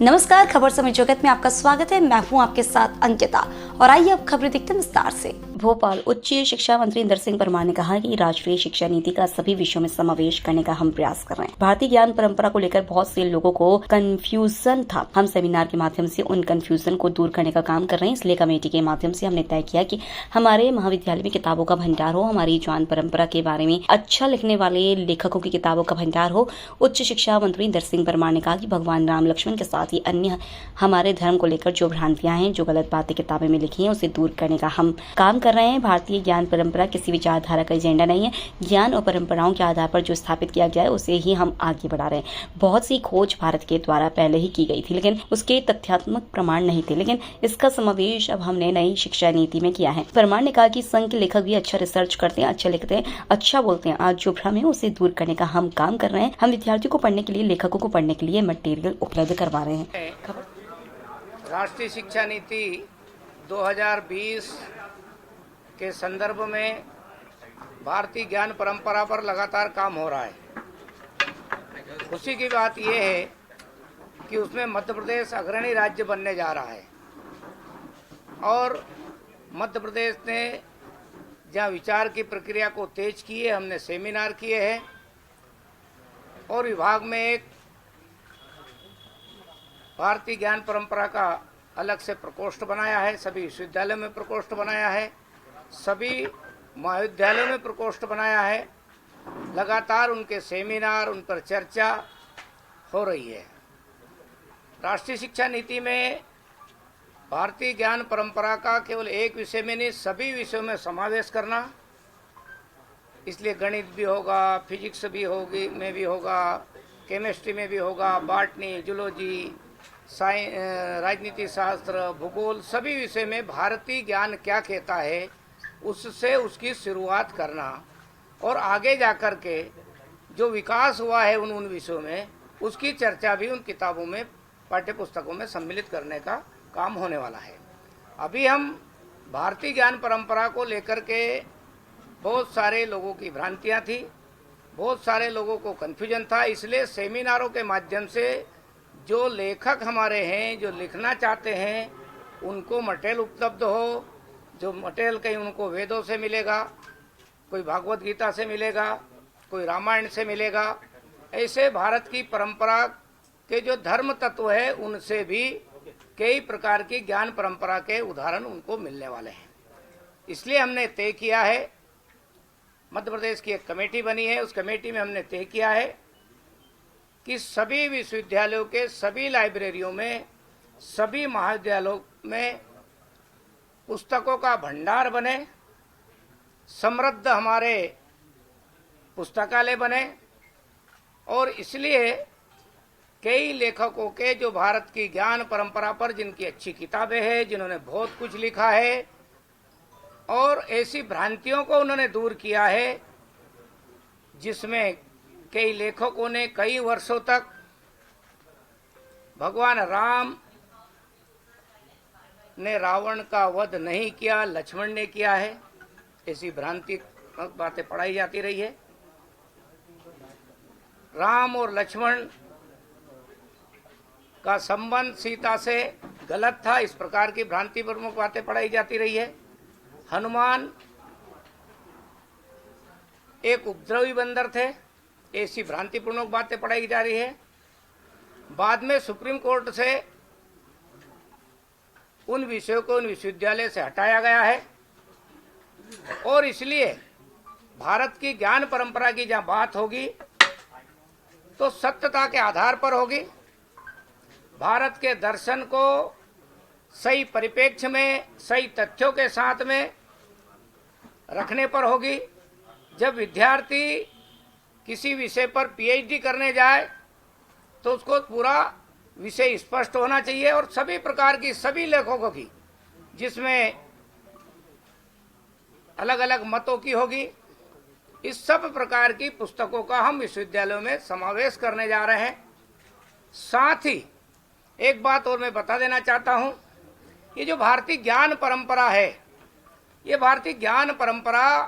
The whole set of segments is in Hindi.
नमस्कार, खबर समय जगत में आपका स्वागत है। मैं हूं आपके साथ अंकिता और आइए अब खबरें देखते हैं विस्तार से। भोपाल उच्च शिक्षा मंत्री इंदर सिंह परमार ने कहा कि राष्ट्रीय शिक्षा नीति का सभी विषयों में समावेश करने का हम प्रयास कर रहे हैं। भारतीय ज्ञान परंपरा को लेकर बहुत से लोगों को कंफ्यूजन था। हम सेमिनार के माध्यम से उन कंफ्यूजन को दूर करने का काम कर रहे हैं। इसलिए कमेटी के माध्यम से हमने तय किया कि हमारे महाविद्यालय में किताबों का भंडार हो, हमारी ज्ञान परंपरा के बारे में अच्छा लिखने वाले लेखकों की किताबों का भंडार हो। उच्च शिक्षा मंत्री इंदर सिंह परमार ने कहा कि भगवान राम लक्ष्मण के साथ ही अन्य हमारे धर्म को लेकर जो भ्रांतियां हैं, जो गलत बातें किताबें में लिखी हैं, उसे दूर करने का हम काम कर रहे हैं। भारतीय ज्ञान परंपरा किसी विचारधारा का एजेंडा नहीं है। ज्ञान और परंपराओं के आधार पर जो स्थापित किया गया है उसे ही हम आगे बढ़ा रहे हैं। बहुत सी खोज भारत के द्वारा पहले ही की गई थी, लेकिन उसके तथ्यात्मक प्रमाण नहीं थे, लेकिन इसका समावेश अब हमने नई शिक्षा नीति में किया है। परमार ने कहा कि संघ के लेखक भी अच्छा रिसर्च करते हैं, अच्छा लिखते हैं, अच्छा बोलते हैं। आज जो भ्रम है उसे दूर करने का हम काम कर रहे हैं। हम विद्यार्थियों को पढ़ने के लिए, लेखकों को पढ़ने के लिए मटेरियल उपलब्ध करवा रहे हैं। राष्ट्रीय शिक्षा नीति 2020 के संदर्भ में भारतीय ज्ञान परंपरा पर लगातार काम हो रहा है। खुशी की बात यह है कि उसमें मध्य प्रदेश अग्रणी राज्य बनने जा रहा है और मध्य प्रदेश ने जहां विचार की प्रक्रिया को तेज की है, हमने सेमिनार किए हैं और विभाग में एक भारतीय ज्ञान परंपरा का अलग से प्रकोष्ठ बनाया है। सभी विश्वविद्यालयों में प्रकोष्ठ बनाया है, सभी महाविद्यालयों में प्रकोष्ठ बनाया है। लगातार उनके सेमिनार, उन पर चर्चा हो रही है। राष्ट्रीय शिक्षा नीति में भारतीय ज्ञान परंपरा का केवल एक विषय में नहीं, सभी विषयों में समावेश करना, इसलिए गणित भी होगा, फिजिक्स भी होगी में भी होगा, केमिस्ट्री में भी होगा, बॉटनी, जूलॉजी, राजनीति शास्त्र, भूगोल, सभी विषय में भारतीय ज्ञान क्या कहता है उससे उसकी शुरुआत करना और आगे जाकर के जो विकास हुआ है उन विषयों में उसकी चर्चा भी उन किताबों में, पाठ्य पुस्तकों में सम्मिलित करने का काम होने वाला है। अभी हम भारतीय ज्ञान परंपरा को लेकर के बहुत सारे लोगों की भ्रांतियां थी, बहुत सारे लोगों को कन्फ्यूजन था। इसलिए सेमिनारों के माध्यम से जो लेखक हमारे हैं, जो लिखना चाहते हैं, उनको मटेरियल उपलब्ध हो। जो मटेरियल कहीं उनको वेदों से मिलेगा, कोई भागवत गीता से मिलेगा, कोई रामायण से मिलेगा। ऐसे भारत की परंपरा के जो धर्म तत्व है उनसे भी कई प्रकार की ज्ञान परंपरा के उदाहरण उनको मिलने वाले हैं। इसलिए हमने तय किया है, मध्य प्रदेश की एक कमेटी बनी है, उस कमेटी में हमने तय किया है कि सभी विश्वविद्यालयों के सभी लाइब्रेरियों में, सभी महाविद्यालयों में पुस्तकों का भंडार बने, समृद्ध हमारे पुस्तकालय बने। और इसलिए कई लेखकों के जो भारत की ज्ञान परंपरा पर जिनकी अच्छी किताबें हैं, जिन्होंने बहुत कुछ लिखा है और ऐसी भ्रांतियों को उन्होंने दूर किया है जिसमें कई लेखकों ने कई वर्षों तक भगवान राम ने रावण का वध नहीं किया, लक्ष्मण ने किया है, ऐसी भ्रांतिक बातें पढ़ाई जाती रही है। राम और लक्ष्मण का संबंध सीता से गलत था, इस प्रकार की भ्रांति प्रमुख बातें पढ़ाई जाती रही है। हनुमान एक उपद्रवी बंदर थे, ऐसी भ्रांतिपूर्ण बातें पढ़ाई जा रही है। बाद में सुप्रीम कोर्ट से उन विषयों को उन विश्वविद्यालय से हटाया गया है और इसलिए भारत की ज्ञान परंपरा की जहां बात होगी तो सत्यता के आधार पर होगी, भारत के दर्शन को सही परिप्रेक्ष्य में, सही तथ्यों के साथ में रखने पर होगी। जब विद्यार्थी किसी विषय पर पीएचडी करने जाए तो उसको पूरा विषय स्पष्ट होना चाहिए और सभी प्रकार की, सभी लेखकों की, जिसमें अलग अलग मतों की होगी, इस सब प्रकार की पुस्तकों का हम विश्वविद्यालयों में समावेश करने जा रहे हैं। साथ ही एक बात और मैं बता देना चाहता हूं, ये जो भारतीय ज्ञान परंपरा है, ये भारतीय ज्ञान परंपरा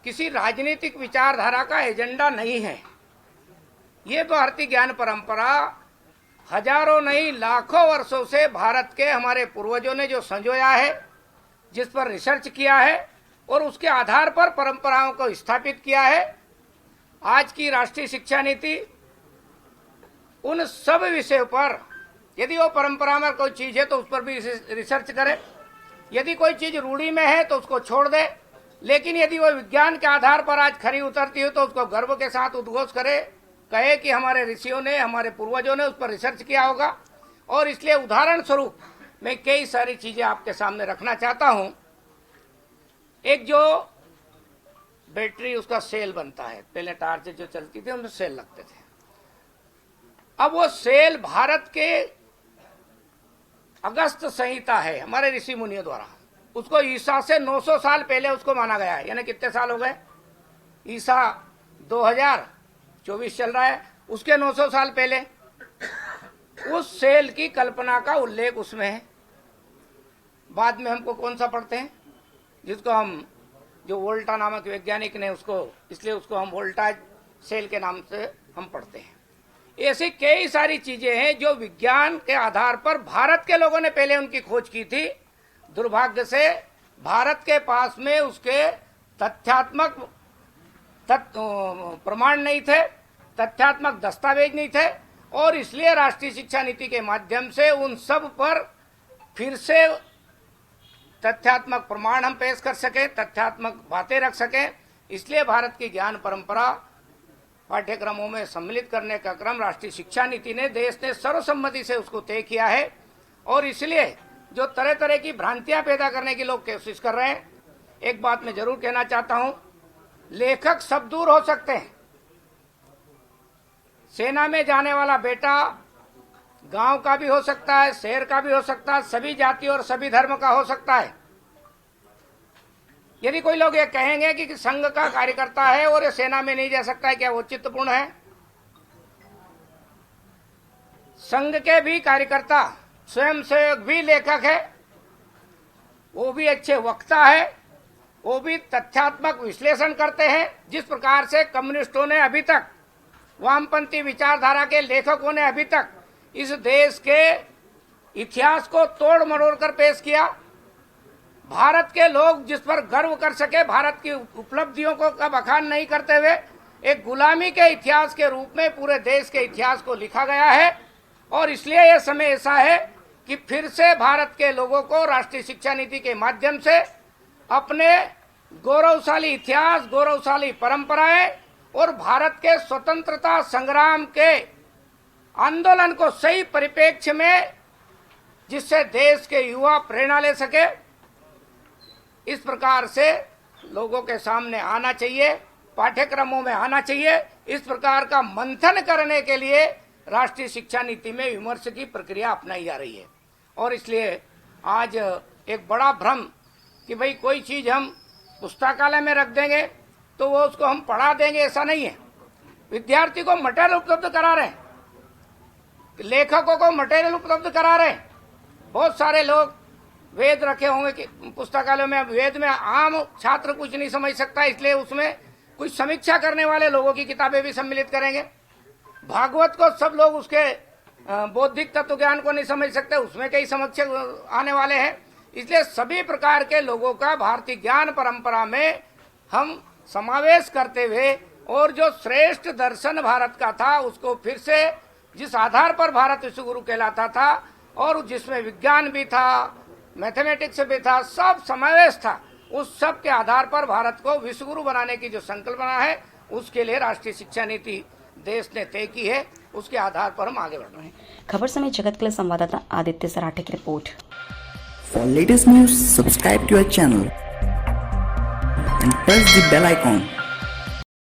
किसी राजनीतिक विचारधारा का एजेंडा नहीं है। ये भारतीय ज्ञान परंपरा हजारों नहीं लाखों वर्षों से भारत के हमारे पूर्वजों ने जो संजोया है, जिस पर रिसर्च किया है और उसके आधार पर परंपराओं को स्थापित किया है। आज की राष्ट्रीय शिक्षा नीति उन सब विषयों पर, यदि वो परंपरा में कोई चीज है तो उस पर भी रिसर्च करे, यदि कोई चीज रूढ़ी में है तो उसको छोड़ दे, लेकिन यदि वो विज्ञान के आधार पर आज खरी उतरती हो तो उसको गर्व के साथ उद्घोष करे, कहे कि हमारे ऋषियों ने, हमारे पूर्वजों ने उस पर रिसर्च किया होगा। और इसलिए उदाहरण स्वरूप मैं कई सारी चीजें आपके सामने रखना चाहता हूं। एक जो बैटरी उसका सेल बनता है, पहले टार्च जो चलती थी उनमें सेल लगते थे, अब वो सेल भारत के अगस्त संहिता है हमारे ऋषि मुनियों द्वारा, उसको ईसा से 900 साल पहले उसको माना गया है। यानी कितने साल हो गए, ईसा 2024 चल रहा है, उसके 900 साल पहले उस सेल की कल्पना का उल्लेख उसमें है। बाद में हमको कौन सा पढ़ते हैं, जिसको हम, जो वोल्टा नामक वैज्ञानिक ने उसको, इसलिए उसको हम वोल्टाज सेल के नाम से हम पढ़ते हैं। ऐसी कई सारी चीजें हैं जो विज्ञान के आधार पर भारत के लोगों ने पहले उनकी खोज की थी। दुर्भाग्य से भारत के पास में उसके तथ्यात्मक प्रमाण नहीं थे, तथ्यात्मक दस्तावेज नहीं थे, और इसलिए राष्ट्रीय शिक्षा नीति के माध्यम से उन सब पर फिर से तथ्यात्मक प्रमाण हम पेश कर सके, तथ्यात्मक बातें रख सके। इसलिए भारत की ज्ञान परंपरा पाठ्यक्रमों में सम्मिलित करने का क्रम राष्ट्रीय शिक्षा नीति ने, देश ने सर्वसम्मति से उसको तय किया है। और इसलिए जो तरह तरह की भ्रांतियां पैदा करने की लोग कोशिश कर रहे हैं, एक बात मैं जरूर कहना चाहता हूं, लेखक सब दूर हो सकते हैं, सेना में जाने वाला बेटा गांव का भी हो सकता है, शहर का भी हो सकता है, सभी जाति और सभी धर्म का हो सकता है। यदि कोई लोग ये कहेंगे कि संघ का कार्यकर्ता है और ये सेना में नहीं जा सकता है, क्या वो चित्तपूर्ण है? संघ के भी कार्यकर्ता, स्वयंसेवक भी लेखक है, वो भी अच्छे वक्ता है, वो भी तथ्यात्मक विश्लेषण करते हैं। जिस प्रकार से कम्युनिस्टों ने अभी तक, वामपंथी विचारधारा के लेखकों ने अभी तक इस देश के इतिहास को तोड़ मरोड़ कर पेश किया, भारत के लोग जिस पर गर्व कर सके, भारत की उपलब्धियों को का बखान नहीं करते हुए एक गुलामी के इतिहास के रूप में पूरे देश के इतिहास को लिखा गया है। और इसलिए यह समय ऐसा है कि फिर से भारत के लोगों को राष्ट्रीय शिक्षा नीति के माध्यम से अपने गौरवशाली इतिहास, गौरवशाली परंपराएं और भारत के स्वतंत्रता संग्राम के आंदोलन को सही परिप्रेक्ष्य में, जिससे देश के युवा प्रेरणा ले सके, इस प्रकार से लोगों के सामने आना चाहिए, पाठ्यक्रमों में आना चाहिए। इस प्रकार का मंथन करने के लिए राष्ट्रीय शिक्षा नीति में विमर्श की प्रक्रिया अपनाई जा रही है। और इसलिए आज एक बड़ा भ्रम कि भाई कोई चीज हम पुस्तकालय में रख देंगे तो वो उसको हम पढ़ा देंगे, ऐसा नहीं है। विद्यार्थी को मटेरियल उपलब्ध करा रहे हैं, लेखकों को मटेरियल उपलब्ध करा रहे हैं। बहुत सारे लोग वेद रखे होंगे कि पुस्तकालय में, वेद में आम छात्र कुछ नहीं समझ सकता, इसलिए उसमें कुछ समीक्षा करने वाले लोगों की किताबें भी सम्मिलित करेंगे। भागवत को सब लोग उसके बौद्धिक तत्व ज्ञान को नहीं समझ सकते, उसमें कई समस्या आने वाले हैं। इसलिए सभी प्रकार के लोगों का भारतीय ज्ञान परंपरा में हम समावेश करते हुए, और जो श्रेष्ठ दर्शन भारत का था उसको फिर से, जिस आधार पर भारत विश्वगुरु कहलाता था और जिसमें विज्ञान भी था, मैथमेटिक्स भी था, सब समावेश था, उस सब के आधार पर भारत को विश्वगुरु बनाने की जो संकल्पना है, उसके लिए राष्ट्रीय शिक्षा नीति देश ने तय की है, उसके आधार पर हम आगे बढ़ रहे हैं। खबर समय जगत के लिए संवाददाता आदित्य सराठे की report. For latest news, subscribe to our channel and press the bell icon.